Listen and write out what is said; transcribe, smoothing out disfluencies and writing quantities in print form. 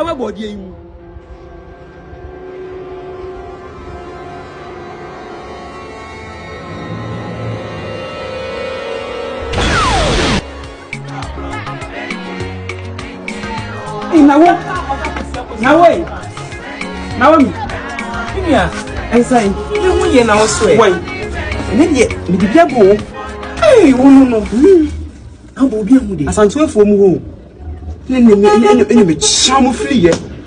my body. Now wait. I say, you now swear. Wait. And then yet, me the devil. Hey, no. How about you? As I'm 12 from home. Then you shall flee.